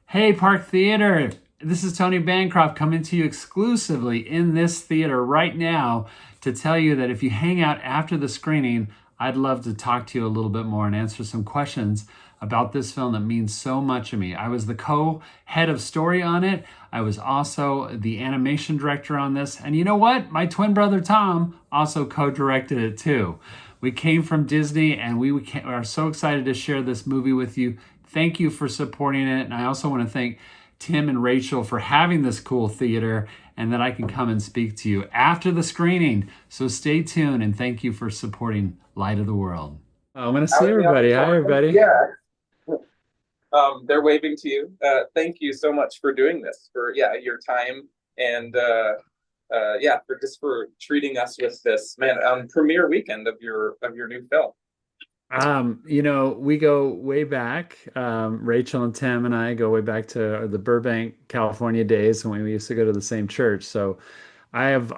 Hey, Park Theater. This is Tony Bancroft coming to you exclusively in this theater right now to tell you that if you hang out after the screening, I'd love to talk to you a little bit more and answer some questions about this film that means so much to me. I was the co-head of story on it. I was also the animation director on this. And you know what? My twin brother Tom also co-directed it too. We came from Disney and we are so excited to share this movie with you. Thank you for supporting it. And I also want to thank Tim and Rachel for having this cool theater and that I can come and speak to you after the screening. So stay tuned and thank you for supporting Light of the World. Oh, I'm going to see everybody. Hi, everybody. Yeah, they're waving to you. Thank you so much for doing this, for your time and for treating us with this man premiere weekend of your new film. We go way back. Rachel and Tim and I go way back to the Burbank, California days when we used to go to the same church. So I've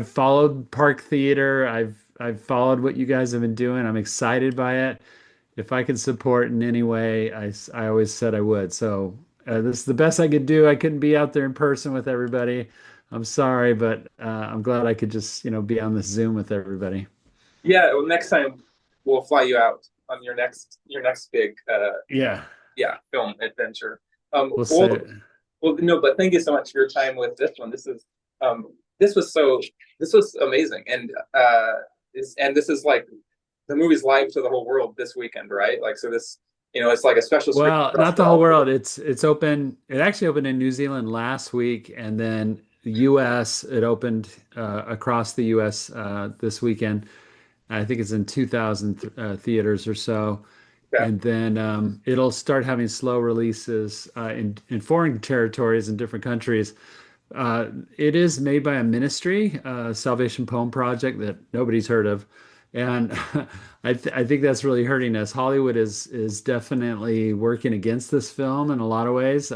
followed Park Theater. I've followed what you guys have been doing. I'm excited by it. If I could support in any way, I always said I would. So this is the best I could do. I couldn't be out there in person with everybody. I'm sorry, but I'm glad I could just, be on this Zoom with everybody. Yeah, well, next time we'll fly you out on your next big Yeah, film adventure. Um, we'll well, say. well, no, but thank you so much for your time with this one. Um, this was so this was amazing, and this is like the movie's live to the whole world this weekend, right? Like, so this, it's like a special screen Well, for us not to the whole all. world. It's open. It actually opened in New Zealand last week, and then the U.S. It opened across the U.S. This weekend. I think it's in 2,000 theaters or so, Yeah. and then it'll start having slow releases in foreign territories in different countries. It is made by a ministry, Salvation Poem Project, that nobody's heard of, and I think that's really hurting us. Hollywood is definitely working against this film in a lot of ways.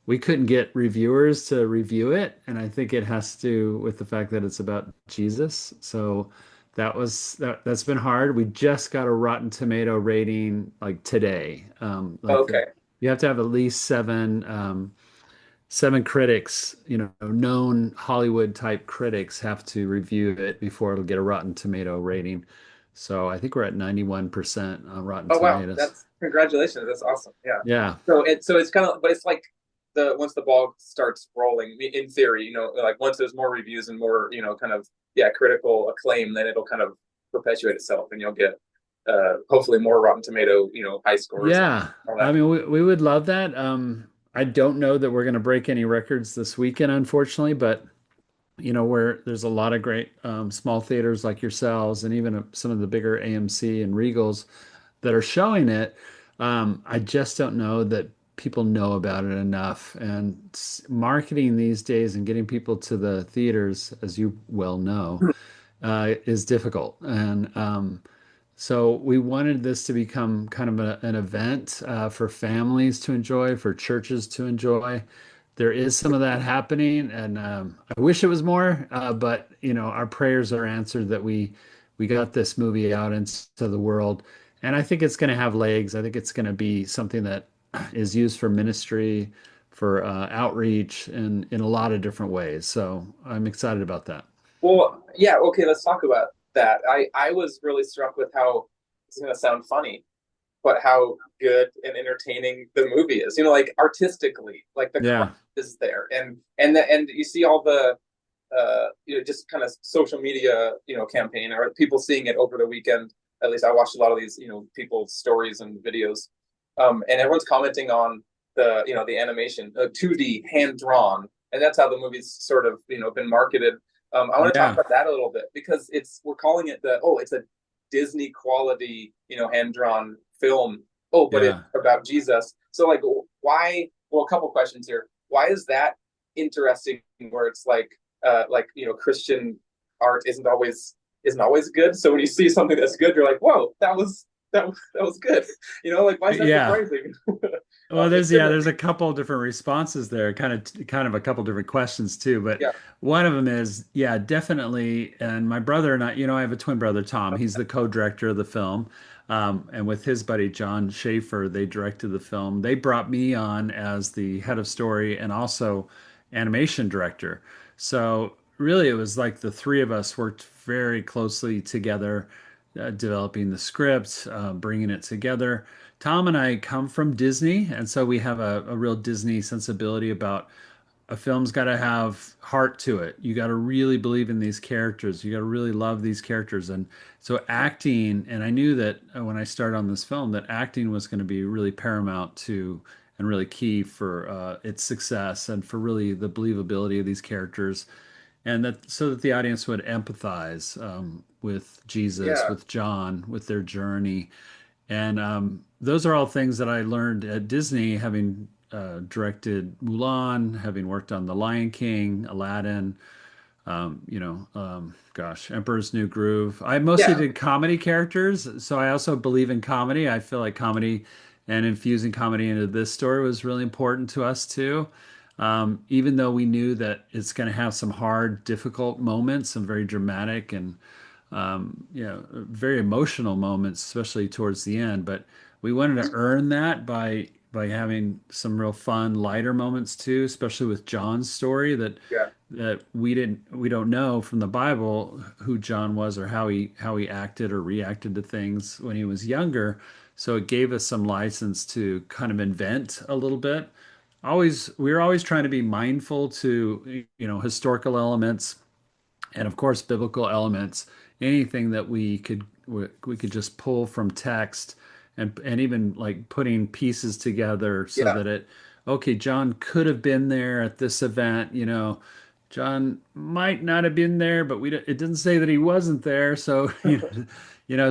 We couldn't get reviewers to review it, and I think it has to do with the fact that it's about Jesus. So that's been hard. We just got a Rotten Tomato rating like today. Okay. You have to have at least seven critics, known Hollywood type critics have to review it before it'll get a Rotten Tomato rating. So I think we're at 91% on Rotten Oh wow, Tomatoes. that's congratulations. That's awesome. Yeah. Yeah. So it's kind of, but it's like the once the ball starts rolling, in theory, like once there's more reviews and more, kind of critical acclaim, then it'll kind of perpetuate itself, and you'll get hopefully more Rotten Tomato, high scores and Yeah. all I that. mean, we would love that. I don't know that we're going to break any records this weekend, unfortunately, but where there's a lot of great small theaters like yourselves and even some of the bigger AMC and Regals that are showing it. I just don't know that people know about it enough. And marketing these days and getting people to the theaters, as you well know, is difficult. And so we wanted this to become kind of an event for families to enjoy, for churches to enjoy. There is some of that happening, and I wish it was more. But our prayers are answered that we got this movie out into the world, and I think it's going to have legs. I think it's going to be something that is used for ministry, for outreach, and in a lot of different ways. So I'm excited about that. Well, yeah, okay, let's talk about that. I was really struck with how it's going to sound funny, but how good and entertaining the movie is. Like artistically, like the craft Yeah. is there, and you see all the just kind of social media, campaign, or people seeing it over the weekend. At least I watched a lot of these, people's stories and videos, and everyone's commenting on the animation, 2D hand drawn, and that's how the movie's sort of, been marketed. I want to talk Yeah. about that a little bit because we're calling it it's a Disney quality, hand drawn film. Oh, but it's Yeah. about Jesus. So like, why? Well, a couple questions here. Why is that interesting? Where it's like Christian art isn't always good. So when you see something that's good, you're like, whoa, that was good. Like, why is that Yeah. surprising? Well, It's there's a couple of different responses there, kind of a couple different questions too. But yeah. one of them is, yeah, definitely. And my brother and I have a twin brother, Tom. He's the co-director of the film. And with his buddy John Schaefer, they directed the film. They brought me on as the head of story and also animation director. So really, it was like the three of us worked very closely together, developing the script, bringing it together. Tom and I come from Disney, and so we have a real Disney sensibility about a film's got to have heart to it. You got to really believe in these characters. You got to really love these characters. And so acting, and I knew that when I started on this film, that acting was going to be really paramount to and really key for its success and for really the believability of these characters, and that so that the audience would empathize with Jesus, Yeah, with John, with their journey. And those are all things that I learned at Disney, having directed Mulan, having worked on The Lion King, Aladdin, gosh, Emperor's New Groove. I mostly yeah, did comedy characters, so I also believe in comedy. I feel like comedy and infusing comedy into this story was really important to us too. Even though we knew that it's going to have some hard, difficult moments, some very dramatic and very emotional moments, especially towards the end. But we wanted to earn that by having some real fun, lighter moments too, especially with John's story yeah, that we don't know from the Bible who John was or how he acted or reacted to things when he was younger. So it gave us some license to kind of invent a little bit. Always we were always trying to be mindful to historical elements and of course biblical elements, anything that we could just pull from text and even like putting pieces together so yeah, that okay, John could have been there at this event, John might not have been there, but it didn't say that he wasn't there. So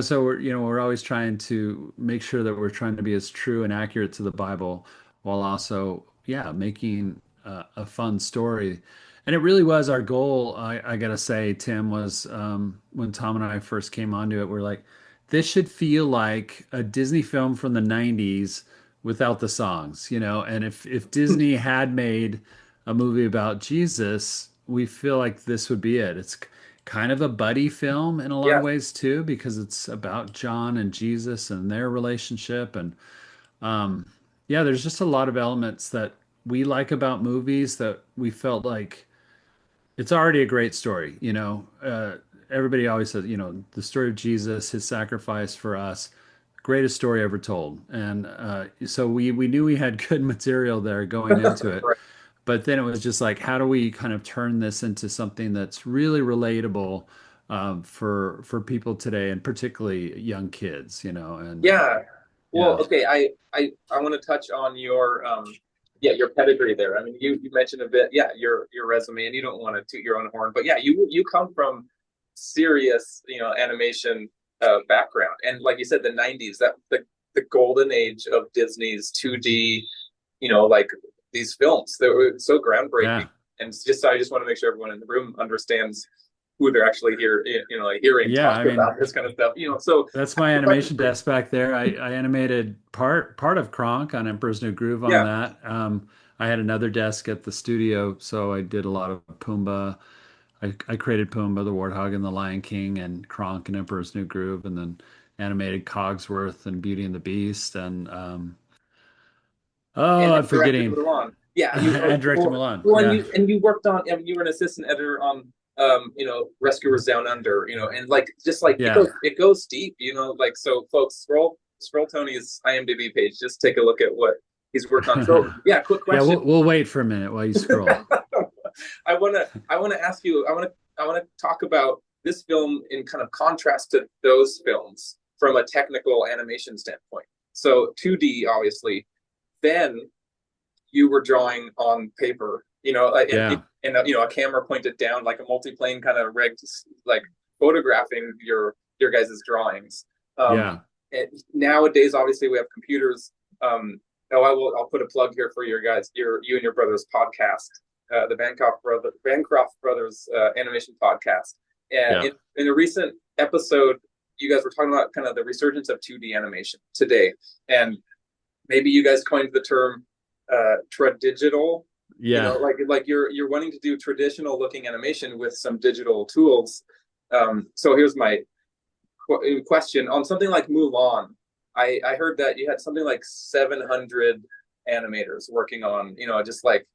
so we're always trying to make sure that we're trying to be as true and accurate to the Bible while also making a fun story. And it really was our goal. I gotta say, Tim, was when Tom and I first came onto it, we're like, this should feel like a Disney film from the 90s without the songs, And if Disney had made a movie about Jesus, we feel like this would be it. It's kind of a buddy film in a lot of yeah. ways too, because it's about John and Jesus and their relationship. And um, there's just a lot of elements that we like about movies that we felt like it's already a great story. Everybody always says, the story of Jesus, his sacrifice for us, greatest story ever told. And so we knew we had good material there going into it. Right. But then it was just like, how do we kind of turn this into something that's really relatable for people today, and particularly young kids, and Yeah. Well, yeah, okay, I want to touch on your your pedigree there. I mean, you mentioned a bit, yeah, your resume, and you don't want to toot your own horn, but yeah, you come from serious, animation background. And like you said, the 90s, that the golden age of Disney's 2D, like these films that were so groundbreaking. yeah, And it's just I just want to make sure everyone in the room understands who they're actually like hearing yeah. talk I about mean, this kind of stuff. So that's my animation desk back there. I animated part of Kronk on Emperor's New Groove on yeah. that. I had another desk at the studio, so I did a lot of Pumbaa. I created Pumbaa, the Warthog, and the Lion King, and Kronk and Emperor's New Groove, and then animated Cogsworth and Beauty and the Beast, and And I'm directed forgetting. Mulan. Yeah, you And directed well, Milan. well, Yeah, and you worked on. I mean, you were an assistant editor on Rescuers Down Under. And like just like yeah, it goes deep. Like so, folks, scroll Tony's IMDb page. Just take a look at what he's worked on. So yeah, quick yeah. question. We'll wait for a minute while you scroll. I wanna ask you. I wanna talk about this film in kind of contrast to those films from a technical animation standpoint. So 2D, obviously. Then you were drawing on paper, Yeah, a camera pointed down like a multiplane kind of rigged, like photographing your guys' drawings. Um, yeah, and nowadays, obviously, we have computers. I'll put a plug here for your guys, you and your brothers podcast, the Bancroft Brothers animation podcast. And yeah. in a recent episode, you guys were talking about kind of the resurgence of 2D animation today, and maybe you guys coined the term tradigital. Yeah. Like you're wanting to do traditional looking animation with some digital tools. So here's my question on something like Mulan. I heard that you had something like 700 animators working on, just like,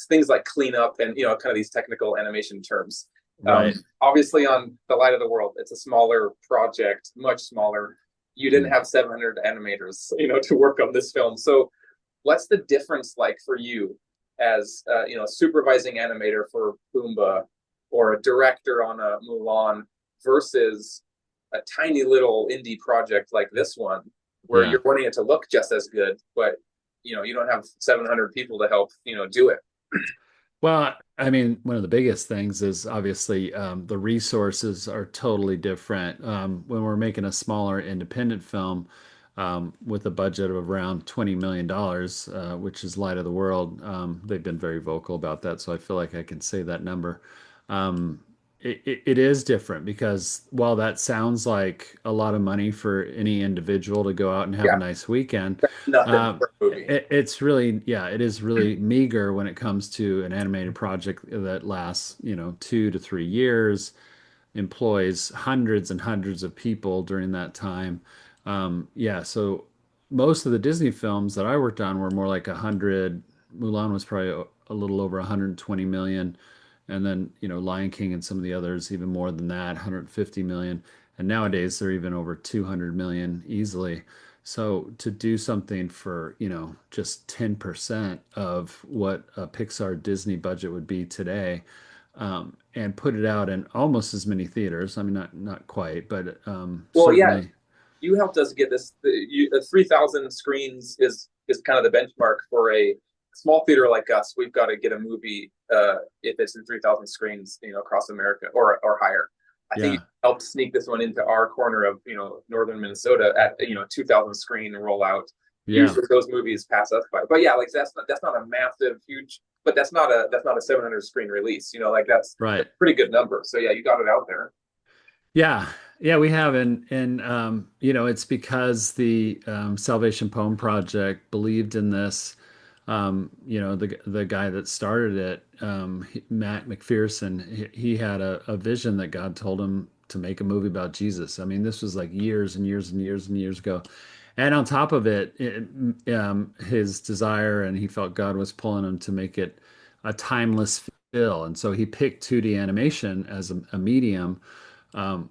things like cleanup and, kind of these technical animation terms. Right. Obviously, on The Light of the World, it's a smaller project, much smaller. You didn't Mm. have 700 animators, to work on this film. So, what's the difference like for you as, a supervising animator for Pumbaa or a director on a Mulan versus a tiny little indie project like this one, where Yeah. you're wanting it to look just as good, but you don't have 700 people to help, do it. Well, I mean, one of the biggest things is obviously the resources are totally different. When we're making a smaller independent film with a budget of around $20 million, which is Light of the World, they've been very vocal about that, so I feel like I can say that number. Um, it is different because while that sounds like a lot of money for any individual to go out and have a Yeah, nice weekend, nothing for a movie. it's really, yeah, it is really meager when it comes to an animated project that lasts, 2 to 3 years, employs hundreds and hundreds of people during that time. Yeah, so most of the Disney films that I worked on were more like 100. Mulan was probably a little over 120 million, and then Lion King and some of the others even more than that, 150 million. And nowadays they're even over 200 million easily. So to do something for, just 10% of what a Pixar Disney budget would be today, and put it out in almost as many theaters. I mean, not quite, but Well, yeah, certainly, you helped us get this. 3,000 screens is kind of the benchmark for a small theater like us. We've got to get a movie if it's in 3,000 screens, across America or higher. I think you yeah, helped sneak this one into our corner of northern Minnesota at 2,000 screen rollout. yeah, Usually those movies pass us by, but yeah, like that's not a massive huge, but that's not a 700 screen release. Like that's right. a pretty good number. So yeah, you got it out there. Yeah, yeah, we have, and it's because the Salvation Poem Project believed in this. The guy that started it, Matt McPherson, he had a vision that God told him to make a movie about Jesus. I mean, this was like years and years and years and years ago. And on top of it, his desire, and he felt God was pulling him to make it a timeless feel. And so he picked 2D animation as a medium,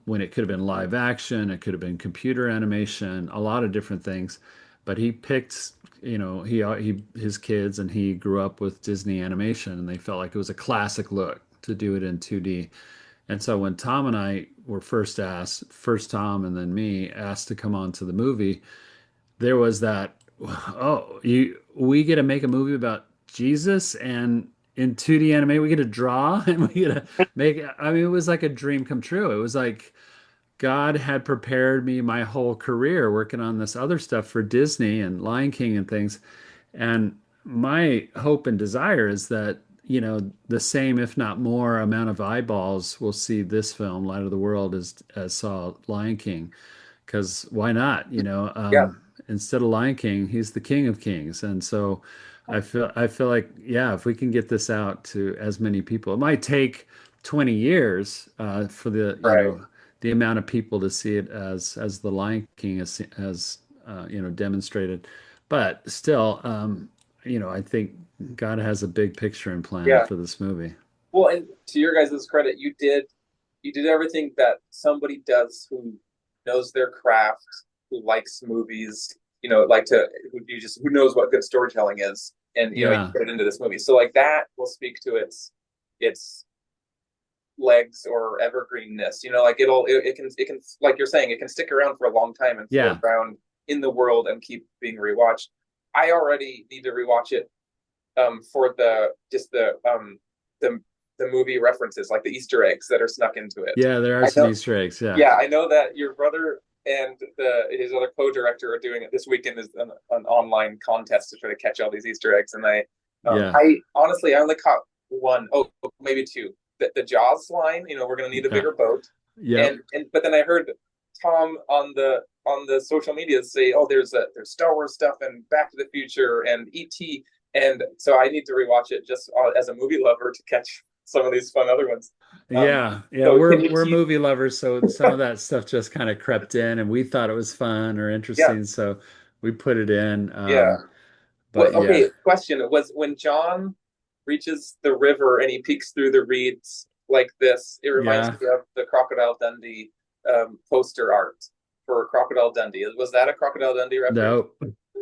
when it could have been live action, it could have been computer animation, a lot of different things. But he picked, he his kids and he grew up with Disney animation, and they felt like it was a classic look to do it in 2D. And so when Tom and I were first asked, first Tom and then me asked to come on to the movie, there was that, oh, we get to make a movie about Jesus, and in 2D anime we get to draw and we get to make, I mean, it was like a dream come true. It was like God had prepared me my whole career working on this other stuff for Disney and Lion King and things. And my hope and desire is that, the same, if not more, amount of eyeballs will see this film, Light of the World, as saw Lion King. Because why not? Yeah, Instead of Lion King, he's the King of Kings. And so I feel like, yeah, if we can get this out to as many people, it might take 20 years for the, right. the amount of people to see it as the Lion King has demonstrated. But still, I think God has a big picture and plan Yeah. for this movie. Well, and to your guys' credit, you did everything that somebody does who knows their craft, who likes movies, like who knows what good storytelling is, and you Yeah, put it into this movie. So like that will speak to its legs or evergreenness. Like it can like you're saying, it can stick around for a long time and float yeah, around in the world and keep being rewatched. I already need to rewatch it for the the movie references, like the Easter eggs that are snuck into it. yeah. There are I some know, Easter eggs. Yeah, yeah, I know that your brother and his other co-director are doing it this weekend is an online contest to try to catch all these Easter eggs, and yeah, I honestly I only caught one, oh maybe two. The Jaws line, we're gonna need a yeah. bigger boat, Yep. and but then I heard Tom on the social media say, oh, there's Star Wars stuff and Back to the Future and ET, and so I need to rewatch it just as a movie lover to catch some of these fun other ones. Um, Yeah, yeah, so can we're you, movie lovers, so some of that stuff just kind of crept in, and we thought it was fun or yeah, interesting, so we put it in. yeah. Well, But okay, yeah, question. It was when John reaches the river and he peeks through the reeds like this, it reminds yeah, me of the Crocodile Dundee poster art for Crocodile Dundee. Was that a Crocodile Dundee reference? no,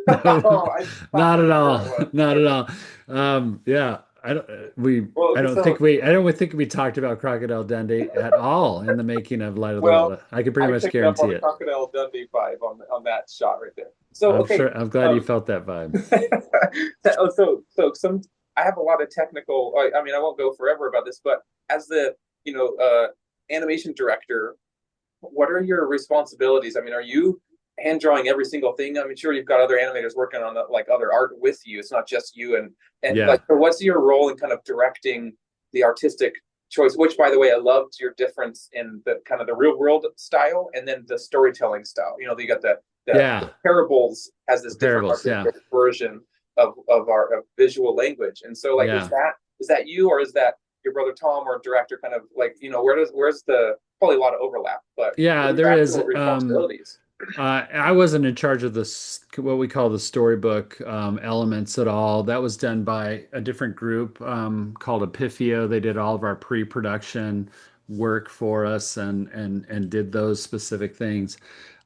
no, Oh, I thought not for at sure it all, was. not at Okay. all. Yeah, Well, okay, so I don't think we talked about Crocodile Dundee at all in the making of Light of the well, World. I can pretty I much picked up on guarantee the it. Crocodile Dundee vibe on that shot right there. So okay, I'm glad you um, felt that vibe. so I have a lot of technical. I mean, I won't go forever about this, but as the you know animation director, what are your responsibilities? I mean, are you hand drawing every single thing? I mean, sure, you've got other animators working on like other art with you. It's not just you. And like, Yeah, so what's your role in kind of directing the artistic choice? Which, by the way, I loved your difference in the kind of the real world style and then the storytelling style. You know, you got the yeah, parables has the this different parables. Yeah, artistic version of visual language. And so, like, yeah. is that you or is that your brother Tom or director? Kind of like, you know, where's the probably a lot of overlap, but Yeah, what are your there is. actual responsibilities? I wasn't in charge of this, what we call the storybook elements at all. That was done by a different group called Epifio. They did all of our pre-production work for us and did those specific things.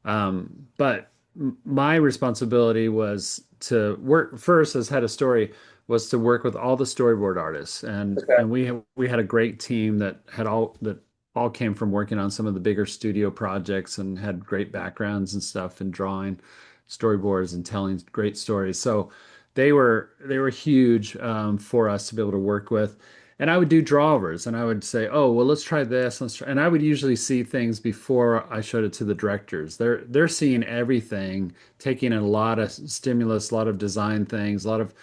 But my responsibility was to work first as head of story was to work with all the storyboard artists Okay. and we had a great team that all came from working on some of the bigger studio projects and had great backgrounds and stuff and drawing storyboards and telling great stories. So they were huge for us to be able to work with. And I would do drawovers and I would say, oh, well, let's try this. Let's try. And I would usually see things before I showed it to the directors. They're seeing everything, taking in a lot of stimulus, a lot of design things, a lot of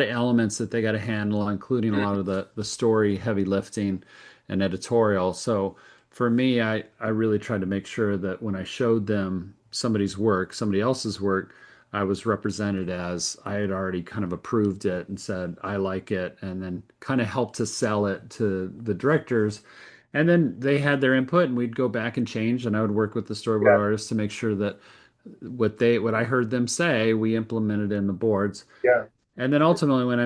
elements that they got to handle, including a lot of the story heavy lifting and editorial. So for me, I really tried to make sure that when I showed them somebody's work, somebody else's work, I was represented as I had already kind of approved it and said, I like it, and then kind of helped to sell it to the directors. And then they had their input, and we'd go back and change, and I would work with the storyboard Yeah. artists to make sure that what I heard them say, we implemented in the boards. Yeah. And then ultimately, when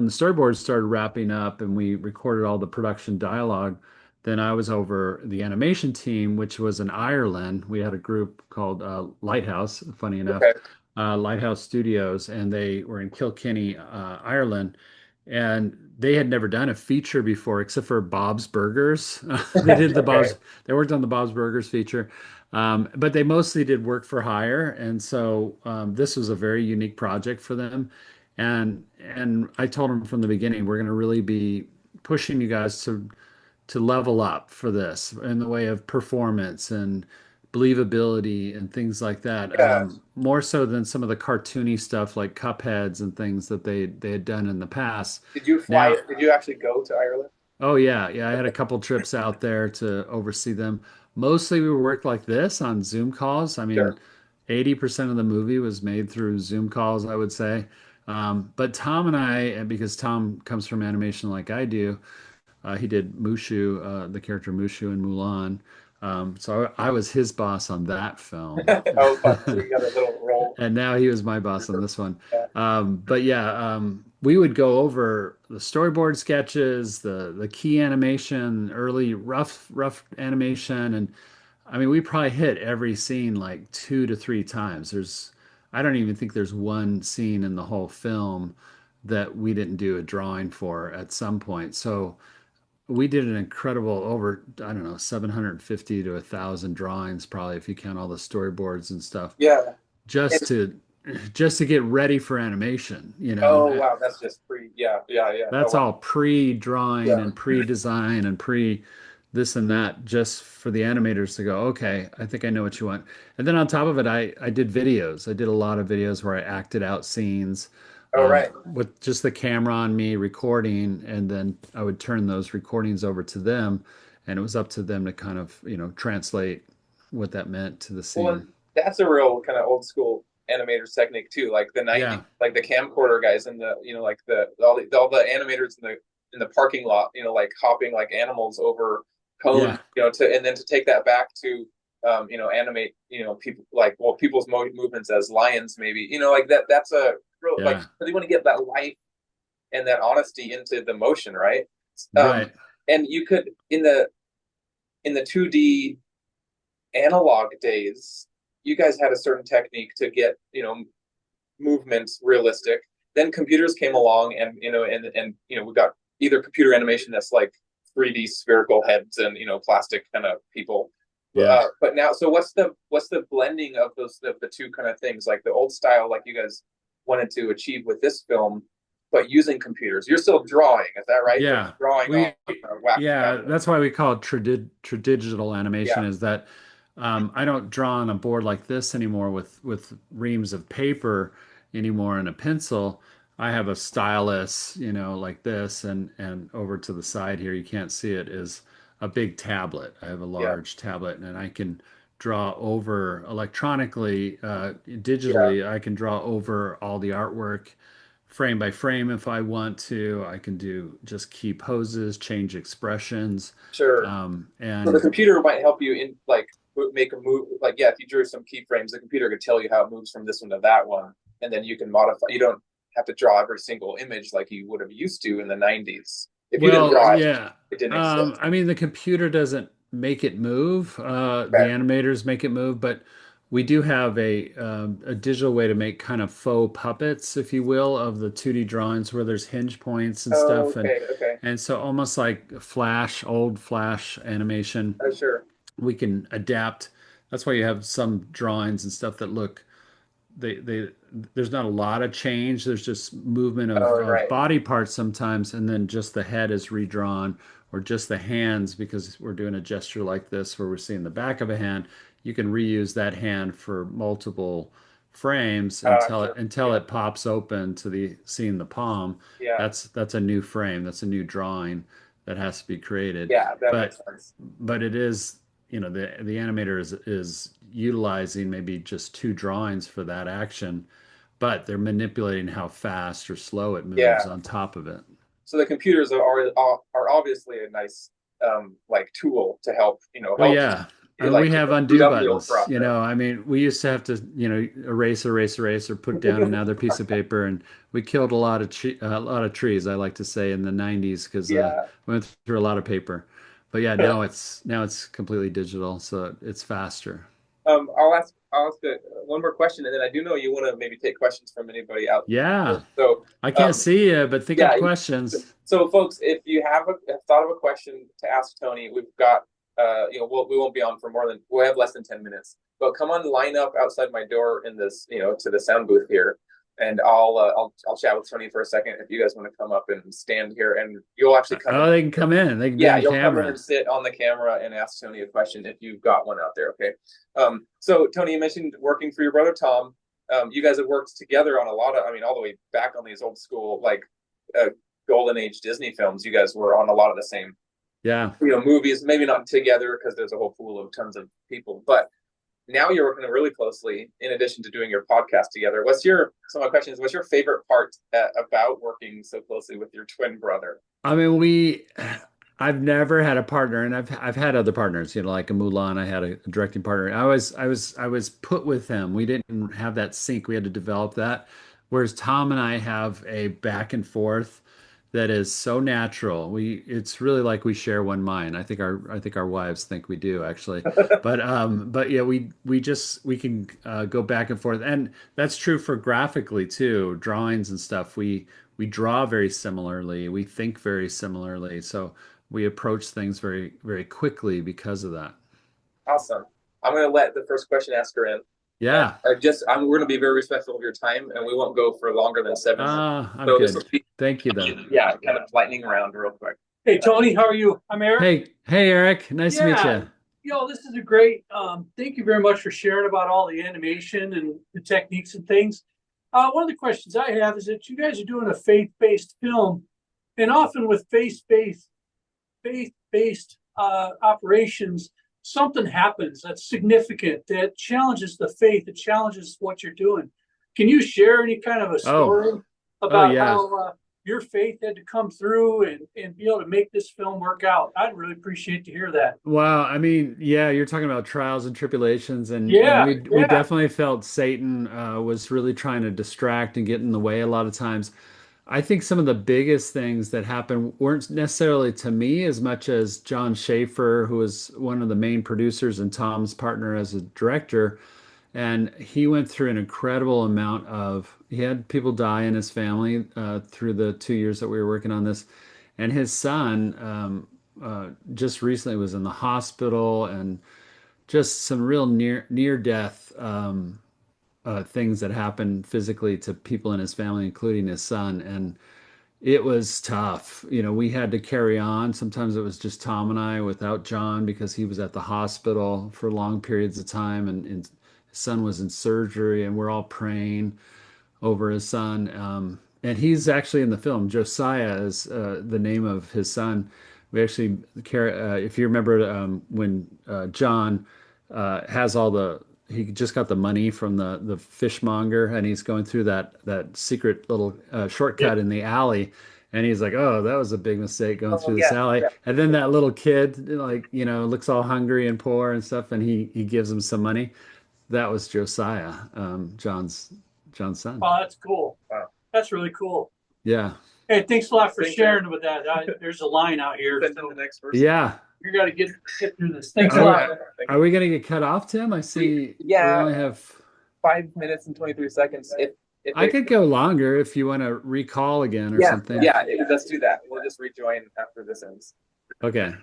the storyboards started wrapping up and we recorded all the production dialogue, then I was over the animation team, which was in Ireland. We had a group called Lighthouse, funny enough, Okay. Lighthouse Studios, and they were in Kilkenny, Ireland. And they had never done a feature before except for Bob's Burgers. Okay. They worked on the Bob's Burgers feature. But they mostly did work for hire. And so this was a very unique project for them. And I told them from the beginning, we're going to really be pushing you guys to level up for this in the way of performance and believability and things like that. Yeah. More so than some of the cartoony stuff like Cupheads and things that they had done in the past. Did you fly Now, it? Did you actually go to Ireland? oh yeah, yeah, I had a couple trips out there to oversee them. Mostly we worked like this on Zoom calls. I mean, Sure. 80% of the movie was made through Zoom calls, I would say. But Tom and I, and because Tom comes from animation like I do, he did Mushu, the character Mushu in Mulan. So I was his boss on that film. Oh, fun. So you got a little role. And now he was my boss on this one. Yeah. But yeah, we would go over the storyboard sketches, the key animation, early rough animation, and I mean we probably hit every scene like two to three times. I don't even think there's one scene in the whole film that we didn't do a drawing for at some point. So we did an incredible over, I don't know, 750 to 1,000 drawings probably if you count all the storyboards and stuff Yeah. And, just to just to get ready for animation, you know. oh, wow. That's just pre. Yeah. Yeah. Yeah. Oh, That's wow. all pre-drawing Yeah. and pre-design and pre this and that just for the animators to go, okay, I think I know what you want. And then on top of it, I did videos. I did a lot of videos where I acted out scenes Oh, right. with just the camera on me recording, and then I would turn those recordings over to them, and it was up to them to kind of, you know, translate what that meant to the Well, and scene. that's a real kind of old school animators technique too, like the '90s, Yeah. like the camcorder guys and the like the all the animators in in the parking lot, like hopping like animals over cones, Yeah. and then to take that back to animate, people like, well, people's movements as lions, maybe, like that. That's a real, like, Yeah. really want to get that life and that honesty into the motion, right? Um, Right. and you could in the 2D analog days, you guys had a certain technique to get movements realistic. Then computers came along, and we got either computer animation that's like 3D spherical heads and plastic kind of people. Yeah. But now, so what's the blending of the two kind of things, like the old style, like you guys wanted to achieve with this film, but using computers? You're still drawing, is that right? But Yeah. drawing on We wax yeah, tablet. that's why we call it tradigital Yeah, animation is that I don't draw on a board like this anymore with reams of paper anymore and a pencil. I have a stylus, like this, and over to the side here, you can't see it, is a big tablet. I have a yeah, large tablet, and I can draw over electronically, yeah. digitally. I can draw over all the artwork frame by frame if I want to. I can do just key poses, change expressions, Sure. So the and computer might help you in, like, make a move. Like, yeah, if you drew some keyframes, the computer could tell you how it moves from this one to that one, and then you can modify. You don't have to draw every single image like you would have used to in the '90s. If you didn't well, draw it, yeah. it didn't exist. I mean, the computer doesn't make it move. The Okay. animators make it move, but we do have a digital way to make kind of faux puppets, if you will, of the 2D drawings where there's hinge points and Oh, stuff, okay. Okay. and so almost like Flash, old Flash animation, Oh, sure. we can adapt. That's why you have some drawings and stuff that look they there's not a lot of change. There's just movement Oh, of right. body parts sometimes, and then just the head is redrawn, or just the hands because we're doing a gesture like this where we're seeing the back of a hand. You can reuse that hand for multiple frames until it Sure. until Yeah. it pops open to the seeing the palm. Yeah. That's a new frame. That's a new drawing that has to be created. Yeah. That makes But sense. it is, the animator is utilizing maybe just two drawings for that action, but they're manipulating how fast or slow it moves Yeah. on top of it. So the computers are obviously a nice like tool to help Well, help yeah. you, We like, have boot undo up the old buttons. process. I mean, we used to have to, erase, or put down another piece of paper, and we killed a lot of trees. I like to say in the '90s because Yeah. we went through a lot of paper. But yeah, now it's completely digital, so it's faster. I'll ask one more question, and then I do know you want to maybe take questions from anybody out there. Yeah, So I can't um, see you, but think yeah. up questions. So folks, if you have thought of a question to ask Tony, we've got we won't be on for more than we'll have less than 10 minutes. But come on, line up outside my door in this to the sound booth here, and I'll chat with Tony for a second if you guys want to come up and stand here, and you'll actually come in. Oh, they can come in. They can be Yeah, on you'll come in camera. and sit on the camera and ask Tony a question if you've got one out there. Okay. So Tony, you mentioned working for your brother Tom. You guys have worked together on a lot of, I mean, all the way back on these old school like uh, golden age Disney films. You guys were on a lot of the same Yeah. movies. Maybe not together because there's a whole pool of tons of people, but now you're working really closely in addition to doing your podcast together. So my question is, what's your favorite part about working so closely with your twin brother? I mean, I've never had a partner, and I've had other partners, like a Mulan. I had a directing partner. I was put with them. We didn't have that sync. We had to develop that. Whereas Tom and I have a back and forth that is so natural. It's really like we share one mind. I think our wives think we do actually. But yeah, we can go back and forth, and that's true for graphically too, drawings and stuff. We draw very similarly. We think very similarly. So we approach things very, very quickly because of that. Awesome. I'm going to let the first question asker in. And Yeah. we're going to be very respectful of your time, and we won't go for longer than 7 minutes. I'm So this will good. be, Thank you, though. yeah, kind of lightning round real quick. Hey, Tony, how are you? I'm Eric. Hey, Eric. Nice to meet Yeah, you. this is a great, thank you very much for sharing about all the animation and the techniques and things. One of the questions I have is that you guys are doing a faith-based film, and often with faith-based operations, something happens that's significant, that challenges the faith, that challenges what you're doing. Can you share any kind of a Oh, story oh about yeah. how your faith had to come through and be able to make this film work out. I'd really appreciate to hear that. Wow, I mean, yeah, you're talking about trials and tribulations, and Yeah, we yeah. definitely felt Satan was really trying to distract and get in the way a lot of times. I think some of the biggest things that happened weren't necessarily to me as much as John Schaefer, who was one of the main producers and Tom's partner as a director. And he went through an incredible amount of, he had people die in his family through the 2 years that we were working on this. And his son just recently was in the hospital and just some real near death things that happened physically to people in his family, including his son. And it was tough. You know, we had to carry on. Sometimes it was just Tom and I without John because he was at the hospital for long periods of time and his son was in surgery and we're all praying over his son. And he's actually in the film. Josiah is the name of his son. We actually if you remember when John has all he just got the money from the fishmonger and he's going through that secret little Yeah. shortcut in the alley. And he's like, "Oh, that was a big mistake going Oh through this yeah, alley." yeah. And then that little kid, like, looks all hungry and poor and stuff, and he gives him some money. That was Josiah, John's son. Oh, that's cool. Wow. That's really cool. Yeah. Hey, thanks a lot for Thank you. sharing with that. There's a line out here. Send in the next person. Yeah. You got to get through this. Thanks a Are, lot. are we gonna get cut off, Tim? I see we Yeah. only have 5 minutes and 23 seconds. If I it- could go longer if you want to recall again or yeah, something. yeah, let's do that. We'll just rejoin after this ends. Okay.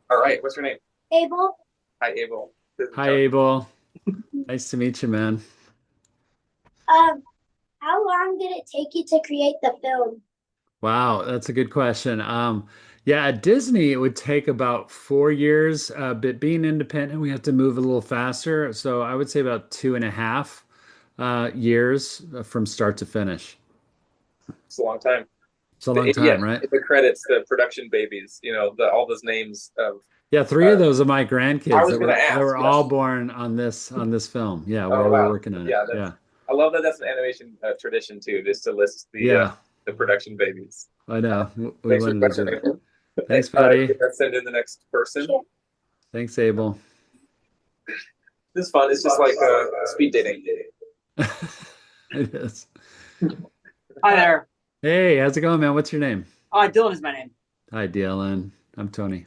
All right, what's your name? Abel, Hi, Abel. This is Hi, John. Abel. Nice to meet you, man. how long did it take you to create the film? Wow, that's a good question. Yeah, at Disney, it would take about 4 years, but being independent, we have to move a little faster. So I would say about 2.5 years from start to finish. It's a long time. It's a long Yeah, time, right? the credits, the production babies, all those names of. Yeah, three of those are my grandkids I was that gonna were ask, that were yes. all born on this film. Yeah, Oh, while we wow. were working on it. Yeah, Yeah, I love that that's an animation tradition too, just to list yeah, the production babies. I know. We Thanks for the wanted to question, do that. Abel. Thanks, buddy. Let's send in the next person. Sure. Thanks, Abel. This is fun. It's just like speed dating. It is. Hi there. Hey, how's it going, man? What's your name? Dylan is my name. Hi, DLN. I'm Tony.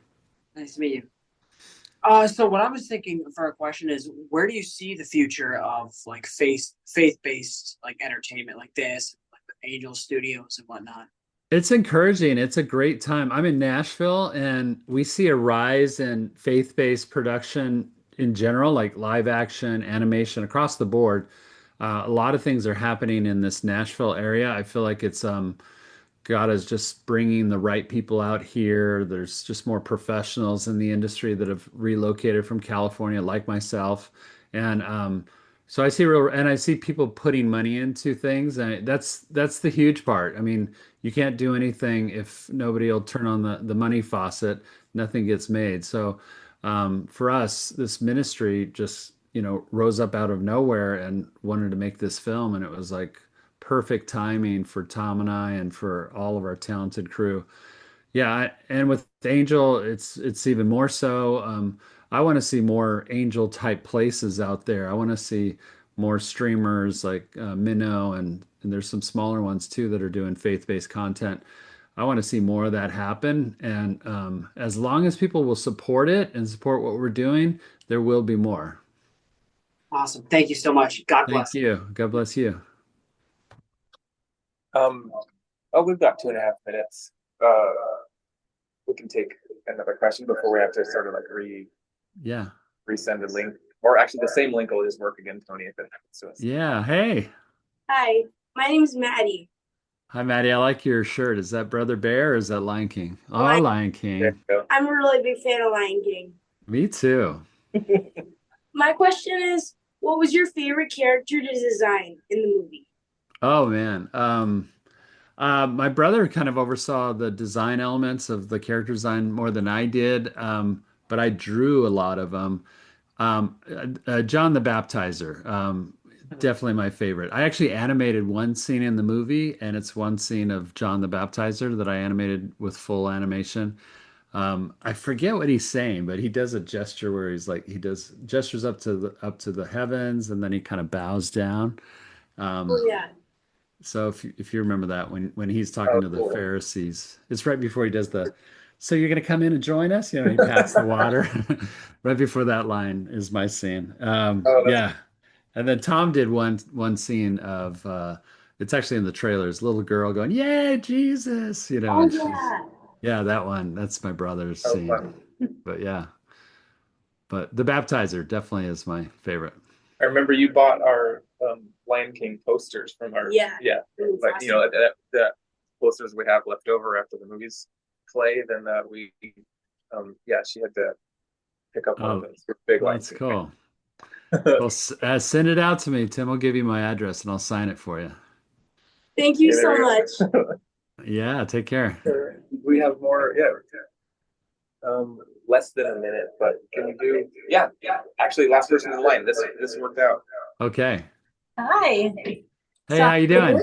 Nice to meet you. So what I was thinking for a question is, where do you see the future of like faith-based like entertainment like this, like the Angel Studios and whatnot? It's encouraging. It's a great time. I'm in Nashville and we see a rise in faith-based production in general, like live action, animation across the board. A lot of things are happening in this Nashville area. I feel like it's God is just bringing the right people out here. There's just more professionals in the industry that have relocated from California, like myself, and so I see people putting money into things, and that's the huge part. I mean, you can't do anything if nobody will turn on the money faucet. Nothing gets made. So for us, this ministry just rose up out of nowhere and wanted to make this film, and it was like perfect timing for Tom and I and for all of our talented crew. Yeah, and with Angel, it's even more so. I want to see more Angel type places out there. I want to see more streamers like Minnow and there's some smaller ones too that are doing faith-based content. I want to see more of that happen. And as long as people will support it and support what we're doing, there will be more. Awesome. Thank you so much. God Thank bless. you. God bless you. We've got 2.5 minutes. We can take another question before we have to sort of like Yeah. resend a link, or actually the same link will just work again, Tony, if it happens to us. Yeah. Hey. Hi, my name's Maddie. Hi, Maddie. I like your shirt. Is that Brother Bear or is that Lion King? Oh, Lion- Lion There King. you go. I'm a really big fan of Lion King. Me too. My question is, what was your favorite character to design in the movie? Oh man. My brother kind of oversaw the design elements of the character design more than I did, but I drew a lot of them. John the Baptizer. Definitely my favorite. I actually animated one scene in the movie, and it's one scene of John the Baptizer that I animated with full animation. I forget what he's saying, but he does a gesture where he's like he does gestures up to the heavens, and then he kind of bows down. Oh Um, yeah. so if you remember that when he's talking Oh, to the cool. Pharisees, it's right before he does the. So you're gonna come in and join us? He pats the water. Right before that line is my scene. Oh, that's Yeah. And then Tom did one scene of it's actually in the trailers, little girl going, "Yay, Jesus!" Oh And she's yeah. yeah, that one. That's my brother's so scene. fun. But yeah, but the baptizer definitely is my favorite. I remember you bought our Lion King posters from our Yeah. yeah, It was like awesome. the posters we have left over after the movies play. Then we yeah, she had to pick up one of Oh, those. We're big well, Lion that's King cool. fans. Well, send it out to me. Tim will give you my address and I'll sign it for you. Thank you Okay, there so we much. go. Yeah, take care. Sure. We have more. Yeah. Less than a minute, but can you do? Yeah, yeah. Actually, last person in line. This worked out. Okay. Hi. Hey, So, how you doing?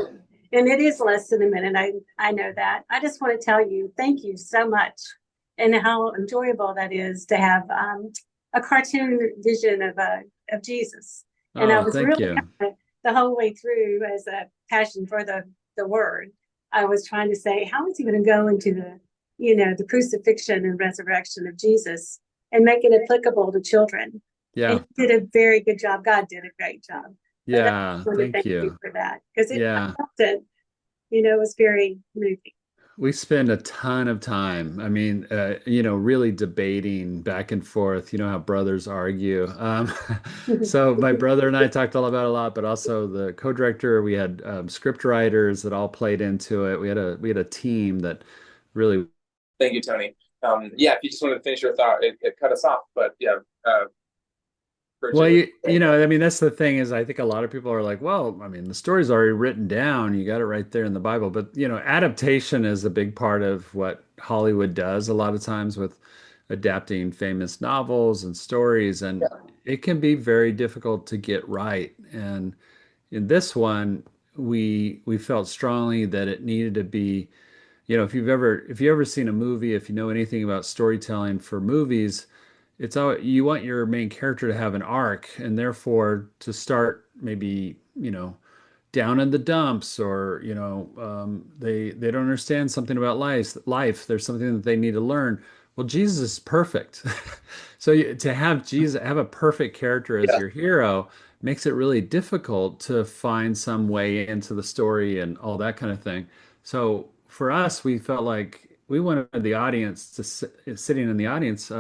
and it is less than a minute. I know that. I just want to tell you, thank you so much, and how enjoyable that is to have a cartoon vision of Jesus. And I Oh, was thank really you. the whole way through as a passion for the word. I was trying to say, how is he going to go into the crucifixion and resurrection of Jesus and make it applicable to children? And Yeah. he did a very good job. God did a great job. But I Yeah, just want to thank thank you you. for that because I Yeah. felt it, it was very moving. We spend a ton of time. I mean, really debating back and forth. You know how brothers argue. So my brother and I talked all about it a lot, but also the co-director. We had script writers that all played into it. We had a team that really. Thank you, Tony. Yeah, if you just wanted to finish your thought, it cut us off, but yeah, Well, Bridget was. I mean, that's the thing is I think a lot of people are like, well, I mean, the story's already written down. You got it right there in the Bible. But, adaptation is a big part of what Hollywood does a lot of times with adapting famous novels and stories. And Yeah, it can be very difficult to get right. And in this one, we felt strongly that it needed to be, if you ever seen a movie, if you know anything about storytelling for movies, it's all you want your main character to have an arc, and therefore to start maybe down in the dumps, or they don't understand something about life. There's something that they need to learn. Well, Jesus is perfect. So to have Jesus have a perfect character as yeah, your hero makes it really difficult to find some way into the story and all that kind of thing. So for us, we felt like we wanted the audience sitting in the audience,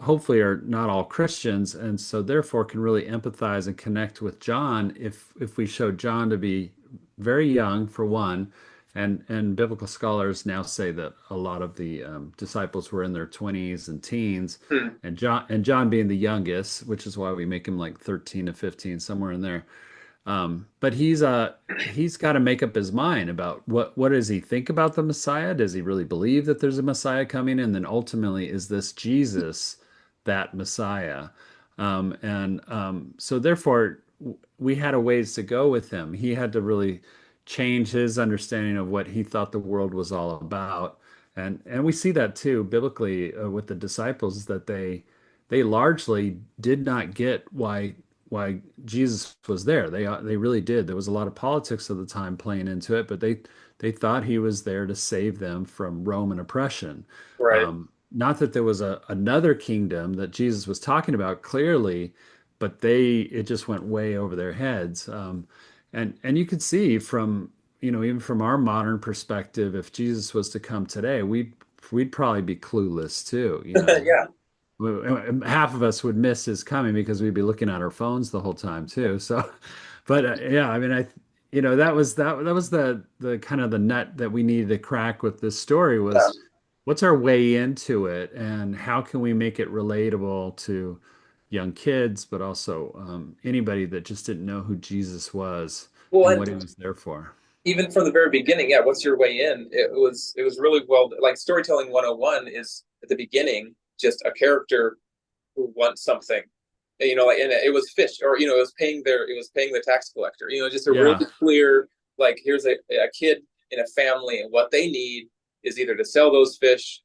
hopefully are not all Christians, and so therefore can really empathize and connect with John if we show John to be very young for one, and biblical scholars now say that a lot of the disciples were in their 20s and teens, hmm, and John being the youngest, which is why we make him like 13 to 15, somewhere in there. But he's got to make up his mind about what does he think about the Messiah? Does he really believe that there's a Messiah coming? And then ultimately, is this Jesus that Messiah? So therefore, we had a ways to go with him. He had to really change his understanding of what he thought the world was all about. And we see that too biblically with the disciples, that they largely did not get why Jesus was there. They really did. There was a lot of politics of the time playing into it, but they thought he was there to save them from Roman oppression. right, Not that there was another kingdom that Jesus was talking about clearly, but it just went way over their heads. And you could see from even from our modern perspective, if Jesus was to come today, we'd probably be clueless too. yeah, Half of us would miss his coming because we'd be looking at our phones the whole time too. So, but yeah, I mean, that was the kind of the nut that we needed to crack with this story yeah. was what's our way into it, and how can we make it relatable to young kids, but also anybody that just didn't know who Jesus was Well, and and what he was there for. even from the very beginning, yeah. What's your way in? It was really well. Like storytelling 101 is at the beginning just a character who wants something, you know, like, and it was fish, or, you know, it was paying the tax collector, you know, just a Yeah. really clear, like, here's a kid in a family, and what they need is either to sell those fish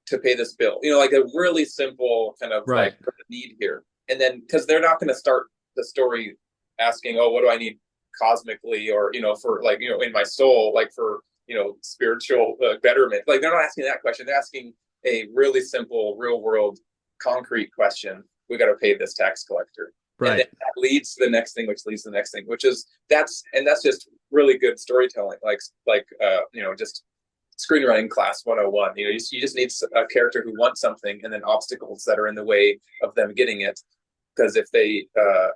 to pay this bill, you know, like a really simple kind of Right. like need here. And then, because they're not going to start the story asking, oh, what do I need cosmically, or, you know, for, like, you know, in my soul, like, for, you know, spiritual betterment. Like, they're not asking that question. They're asking a really simple, real world, concrete question. We got to pay this tax collector. Right. And then that leads to the next thing, which leads to the next thing, which is that's just really good storytelling. Like you know, just screenwriting class 101. You know, you just need a character who wants something, and then obstacles that are in the way of them getting it. Because if they,